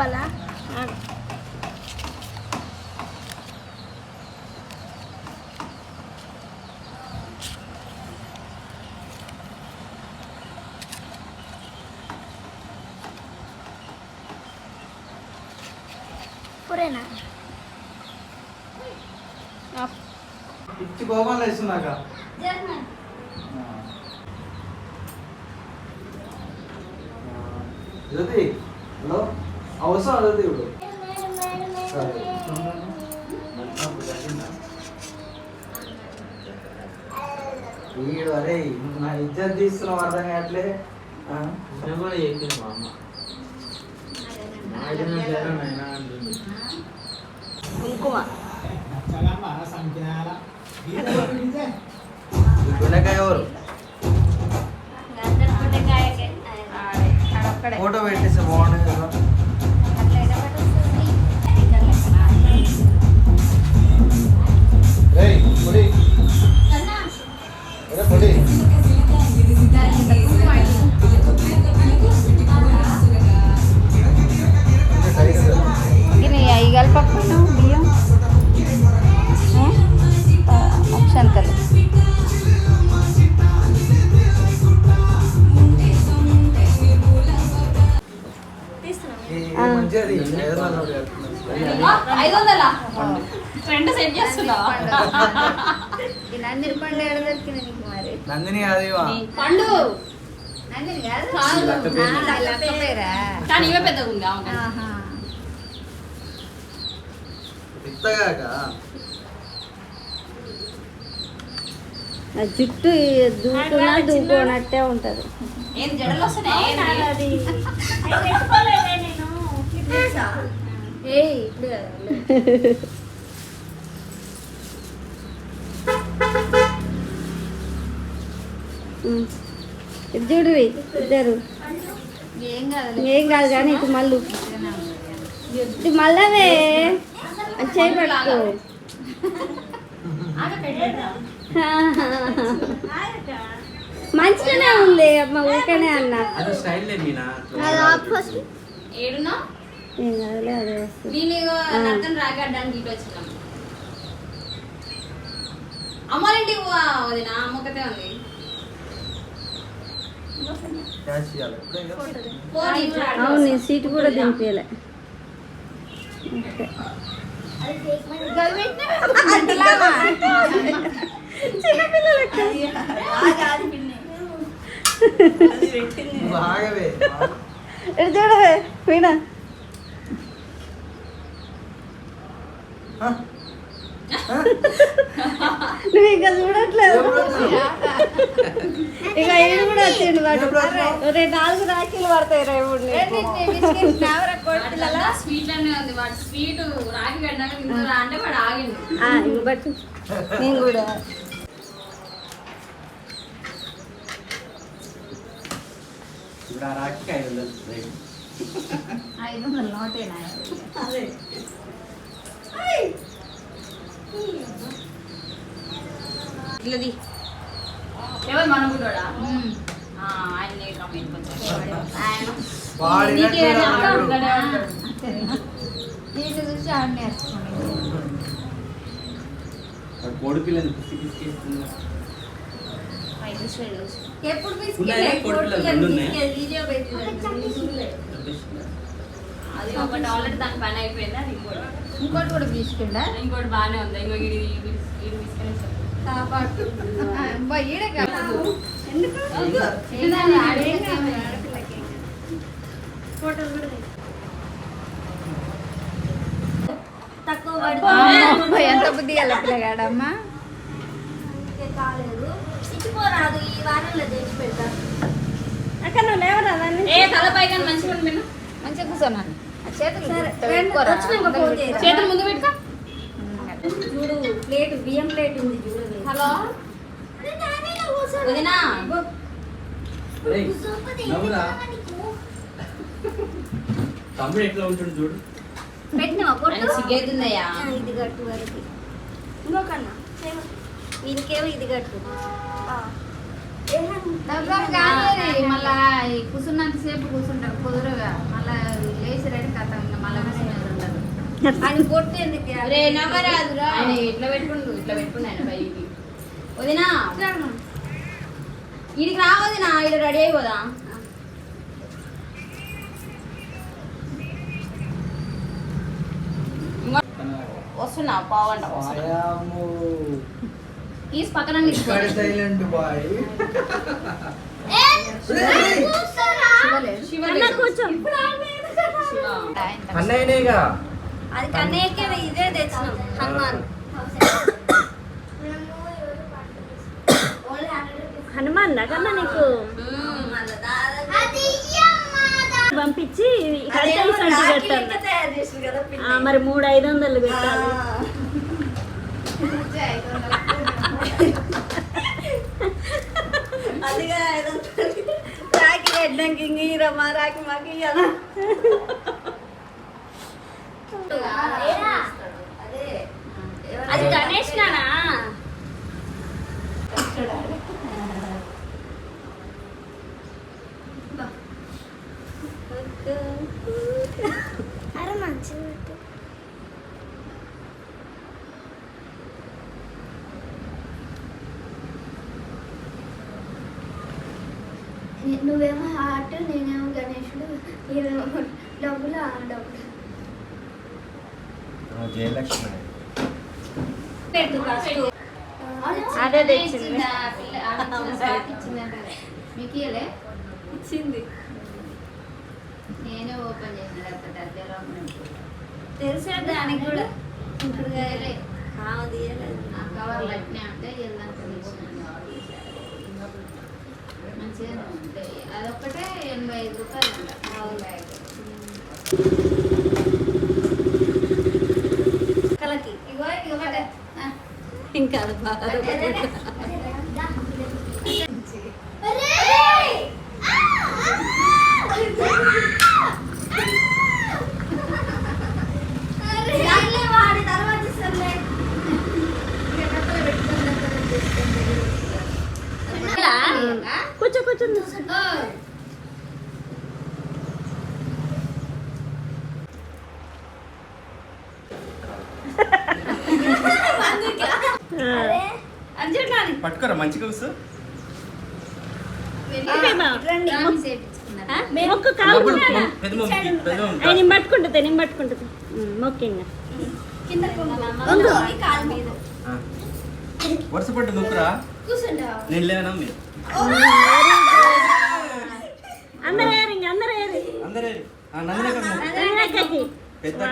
అలా పూరేనా పిచ్చి కోపం లేస్తున్నాక జ్యోతి హలో అవసరం జ్యోతి ఇప్పుడు వీడు అరే నా ఇజ్జత్ తీస్తున్నావు అర్థం కావట్లే కుంకుమ గుండెకాయ ఎవరు ఫోటో పెట్టేస్తే బాగుంటుంది కదా అవి కలపకపోయినా బియ్యం అక్షంతలు నందిని పండు ఎక్కడ దొరికింది నీకు మరి నందిని అది పండు నందిని కాదు కానీ ఇవే పెద్దగా ఉంది పిత్తగాక జుట్టు దూకున్నా దూకోనట్టే ఉంటది ఏం జడలు వస్తున్నాయి ఇప్పుడు చూడు ఇద్దరు ఏం కాదు కానీ ఇటు మళ్ళీ ఇటు మళ్ళవే చేయి పట్టుకో మంచిగానే ఉంది అమ్మ ఊరికనే అన్నా ఏడున్నా ఏం కాదులే అదే వస్తుంది దీని అర్థం రాగడానికి ఇటు వచ్చినాం అమ్మారింటి వదిన అమ్మకతే ఉంది అవును నేను సీటు కూడా దింపేలే చూడవే వీణా నువ్వు ఇంకా చూడట్లేదు ఇక ఏడు కూడా వచ్చిండు వాడు రేపు 4 రాఖీలు పడతాయి రేపు స్వీట్ అనే ఉంది వాడు స్వీట్ రాగి కట్టినాక అంటే వాడు ఆగిండు ఇంక బట్టి నేను కూడా నోటేనా ఇట్లది ఎవరు మన గుడ్డోడా ఆయన చూసి ఆడ కోడి పిల్లలు ఎప్పుడు అది ఒకటి ఆల్రెడీ దాని పని అయిపోయింది అది ఇంకోటి కూడా తీసుకుంటా ఇంకోటి బాగానే ఉంది ఇంకో ఇది తీసుకొని ఎంత బుద్ధి అలా పిల్లగాడమ్మా కాలేదు ఇచ్చిపోరాదు ఈ వారంలో తెచ్చి పెడతా అక్కడ నువ్వు లేవరా తలపై కానీ మంచిగా ఉంది మంచిగా కూర్చోన్నాను చేతులు చేతులు ముందు పెట్టుకో చూడు ప్లేట్ బియ్యం ప్లేట్ ఉంది చూడు హలో వదినా తమ్ముడు ఎట్లా ఉంటుంది చూడు పెట్టినా సిగ్గైతుందయ్యా ఇది గట్టు వరకు ఇంకొకన్నా వీనికేమో ఇది గట్టు మళ్ళా కూర్చున్నంతసేపు కూర్చుంటారు కుదురుగా మళ్ళీ లేచి రెడీ కథ ఇంకా మళ్ళీ కూర్చునేది ఉండదు. అని పొట్టు ఎందుకు అరే నమ్మరాదురా ఆయన ఇట్లా పెట్టుకుండు ఆయన పైకి వదినా ఇడికి రావదినా ఇక్కడ రెడీ అయిపోదా వస్తున్నా పావంట వాయాము. ఈస్ పక్కన ఇక్కడ సైలెంట్ బాయ్. అన్నయ్యనేగా అది కన్నయ్యకే ఇదే తెచ్చినాం హనుమాన్. హనుమాన్ కన్నా నీకు పంపించి తయారు చేసింది కదా పిల్ల. మరి 300-500 పెట్టాలి. అదిగా రాకి రెడ్డానికి ఇంగీరమ్మా రాకి మాకి ఇయ్యాలా? అది గణేష్ నానా అరే మంచిగా నువ్వేమో హార్ట్ నేనేమో గణేశుడు మీరేమో డబ్బులు డబ్బులు జయలక్ష్మి. అదే తెచ్చింది. మీకు ఇయ్యలే ఇచ్చింది. నేనే ఓపెన్ చేసిన లేకపోతే అదే తెలుసా దానికి కూడా ఇప్పుడు తీయలే. తీయలేదు. ఆ కవర్లు అట్నే అంటే ఇల్లంతా మంచిగా ఉంటాయి. అదొక్కటే 85 రూపాయలు అంట. కలకి ఇగో ఇవ్వటే ఇంకా అది బాగా వాడి తర్వాత ఇస్తారులే. కూర్చో పట్టుకోరా మంచిగా కూర్చో. మొక్కు కాలు నేను పట్టుకుంటుంది మొక్కింగా కాలు మీద వరుస పట్టు మొక్కురా. నేను లేనా మీరు అందరూ ఏరి అందరే నందినక్కకి పెద్ద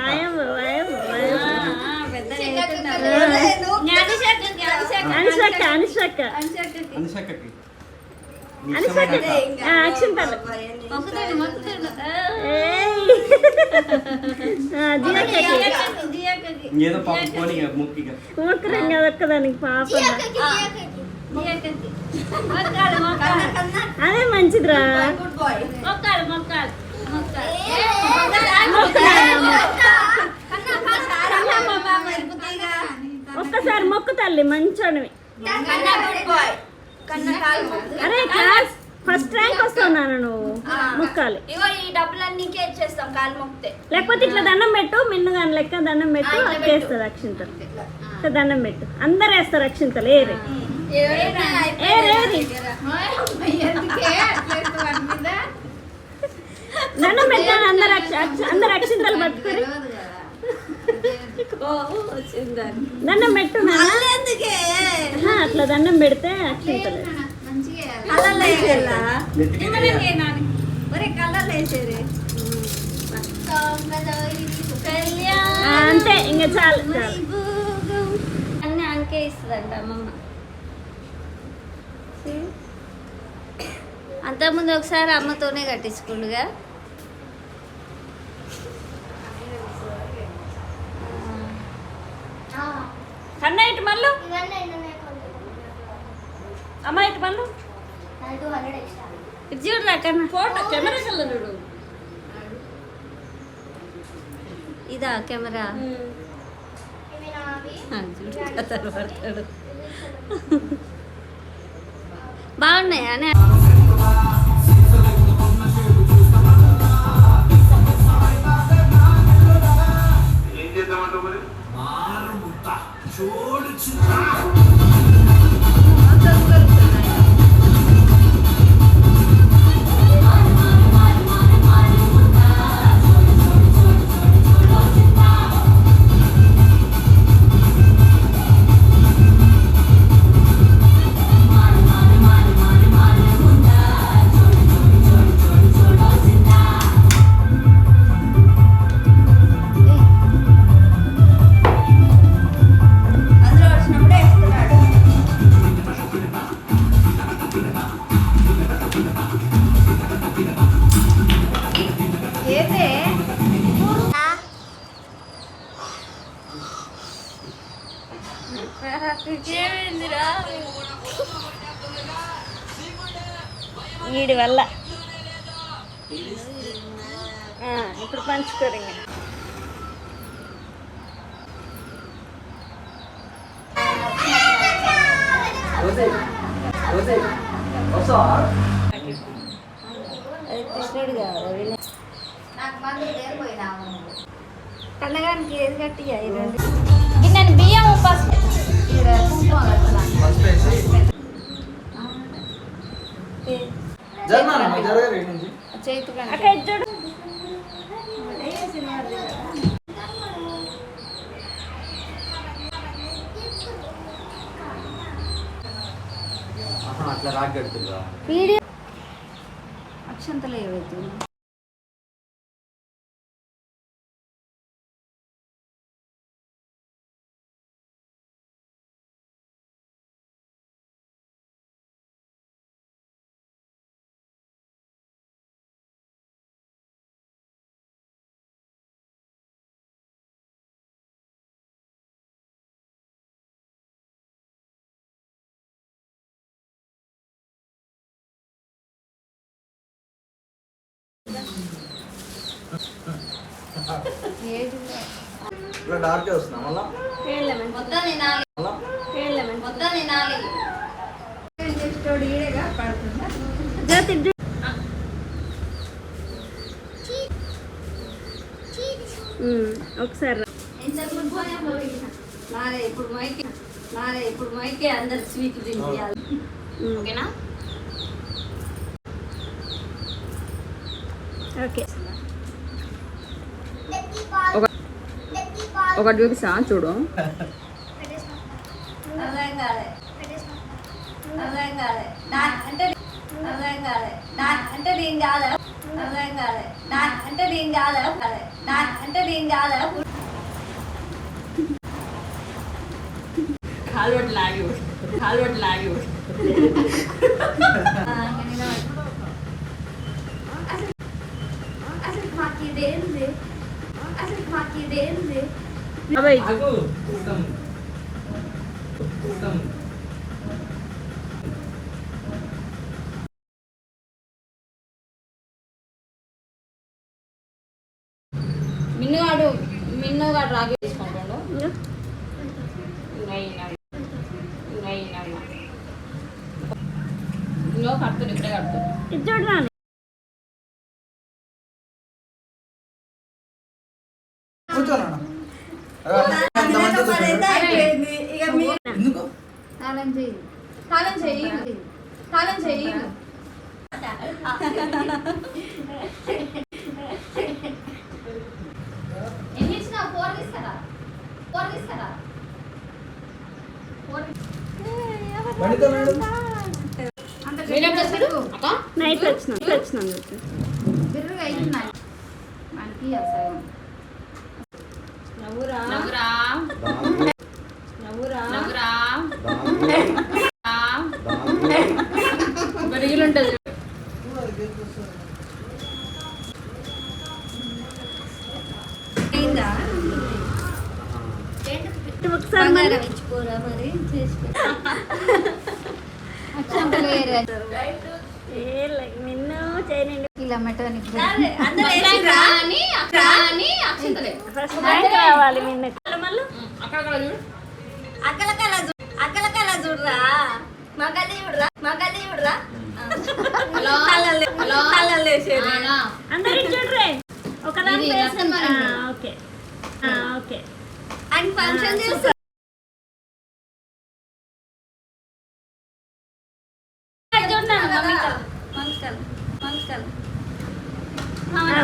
అనుషక్కకి ఏదో పాప పోనీ ముక్కిగా మొక్కరంగా ఒక్కదానికి పాప అదే మంచిదిరా. ఒక్కసారి మొక్కు తల్లి మంచోనివి. అరే క్లాస్ ఫస్ట్ ర్యాంక్ వస్తున్నాను నువ్వు మొక్కాలి. ఇగో ఈ డబ్బులన్నీ ఇచ్చేస్తాం కాలు మొక్కితే. లేకపోతే ఇట్లా దండం పెట్టు మిన్నుగాని లెక్క దండం పెట్టు అక్కేస్తుంది అక్షింతలు. ఇట్లా దండం పెట్టు అందరు వేస్తారు అక్షింతలు. ఏరి దండం పెట్టాను అందరు అక్షింతలు పట్టుకుని దండం పెట్టు. అట్లా దండం పెడితే అక్షింతలు అంతే ఇంకా చాలు అన్ని అంకే ఇస్తుందంట అమ్మమ్మ. అంతకుముందు ఒకసారి అమ్మతోనే కట్టించుకుండుగా. కన్నా ఇటు మళ్ళు అమ్మ ఇటు మళ్ళు ఇది చూడరా కన్నా ఫోటో కెమెరా కల్లా చూడు. ఇదా కెమెరా చూడు పడతాడు. బాగున్నాయా వీడి వల్ల. ఇప్పుడు పంచుకోరు ఇంకా. అది కృష్ణుడు కావాలి. నాకు మందు లేకపోయినాము. కన్నగానికి ఏది గట్టిగా ఈ రెండు నేను బియ్యం పసుపు ఫస్ట్ వేసి జరగరు నుంచి చేతు అక్కడ చూడు. అట్లా రాకెడుతుందా? వీడియో అక్షంతలు ఏవైతుంది. ఇలా డార్కే వస్తున్నా మళ్ళా మొత్తం తినాలి, మళ్ళా మొత్తం తినాలి. ఈడేగా పడుతుందా జ్యోతి ఒకసారి రా. నారే ఇప్పుడు మైకే అందరు స్వీట్ తినిపించాలి. ఓకేనా? ఓకే. ఒకటి చూపిస్తా చూడు. అర్థం కాలే అంటే నేను కాదా కాలువటి లాగి అసలు మాకు ఇదేంది? అబ్బాయి మిన్నుగాడు రాగి తీసుకుంటాడు. ఇంకో కడుతుంది, ఇప్పుడే కడుతుంది. ఇది చూడరా. ఎందుకు తాళం చెయ్యి ఎన్ని ఇచ్చినా ఫోర్ తీసుకురా బండితో నాడు. నైట్ వచ్చినాం బిర్రుగా అయితున్నాయి మనకి అసలు. నవ్వురా నవ్వురా బరిగిలుంటది. ఒకసారి బంగారం ఇచ్చిపోరా మరి చేసుకో. నిన్ను చేయనండి. కిలోమీటర్ అందరూ వేసిర్రా? ఫస్ట్ బ్యాంక్ రావాలి నిన్న. మళ్ళీ అక్కడ చూడు. అక్కలకల్లా చూడరా మగల్లి చూడరా అందరికి చూడరే ఒకదాని ఇది పేరు. రసం మరండి. Okay okay. అండ్ ఫంక్షన్ చేస్తా.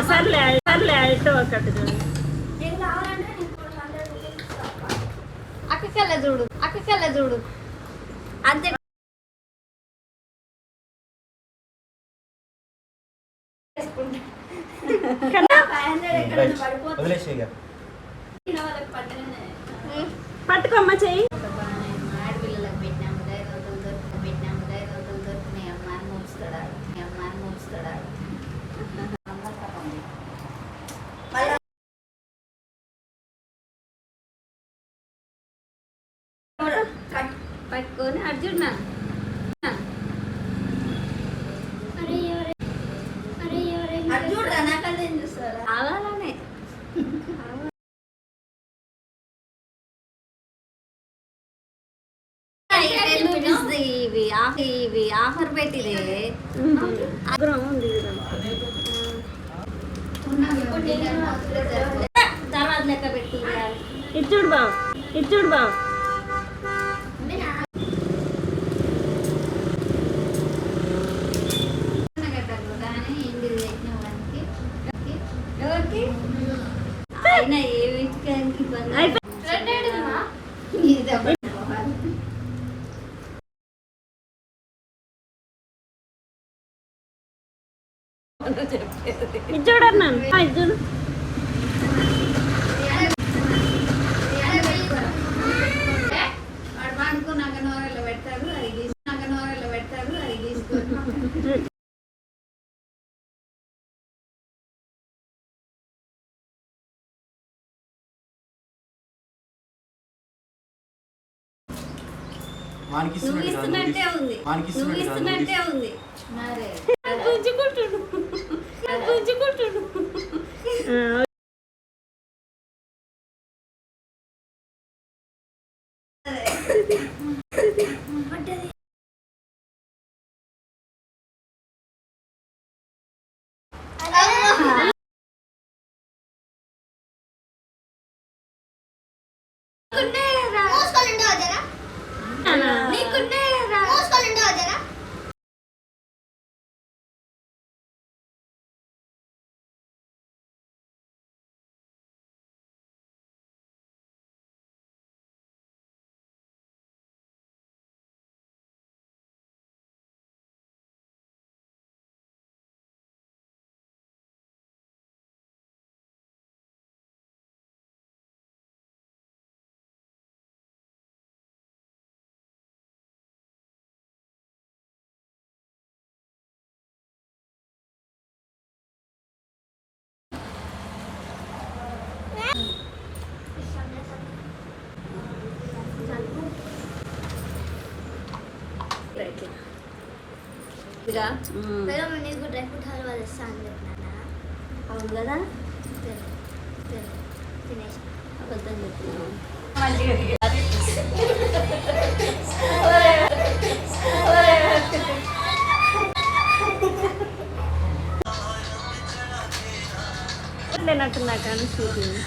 సర్లే అల్టో ఒకటి చూడండి. ఏం కావాలంటే నేను 400 రూపీస్ ఇస్తాను. అక్కకెళ్ళ చూడు అంతే. పట్టుకోమ్మ చెయ్యి. ఆడపిల్లలకు పెట్టినాము దైవతలు దొరికినాయి అమ్మాని మూస్తాడు. పట్టుకొని అర్జున్ అరే ఆఫర్ పెట్టిరే. గ్రామం ఉంది తర్వాత లెక్క పెట్టి ఇది చూడు బావ, ఇది చూడు బావ. ఎవరికి అయినా ఏ విషయానికి ఇబ్బంది ఇది చూడన్నాను, ఇది చూడు. వాడు పండుకున్నాక నోరలో పెడతారు, అది తీసుకున్నాక నోరలో పెడతారు, అది తీసుకొని నువ్వు ఇస్తున్నట్టే ఉంది, నువ్వు ఇస్తున్నట్టే ఉంది. మరే గుంజుకుంటుడు, గుంజుకుంటుడు. నీకు డ్రై ఫ్రూట్ హల్వా తెస్తా అని చెప్పినా. అవును కదా, తినేసి అబద్ధం చెప్తున్నాను. లేనట్టున్నా కానీ షూటింగ్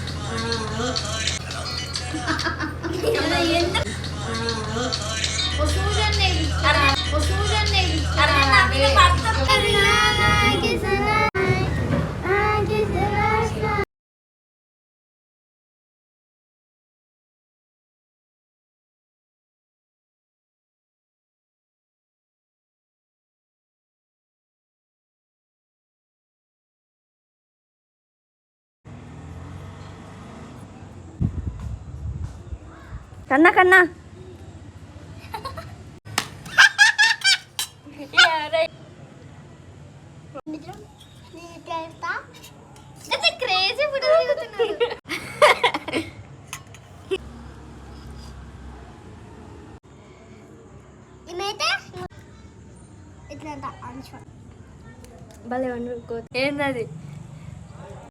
కన్నా కన్నా క్రేజీ ఫోటో దిగుతున్నాడు. ఇమైతే ఇట్లా భలే వండుకో. ఏందది?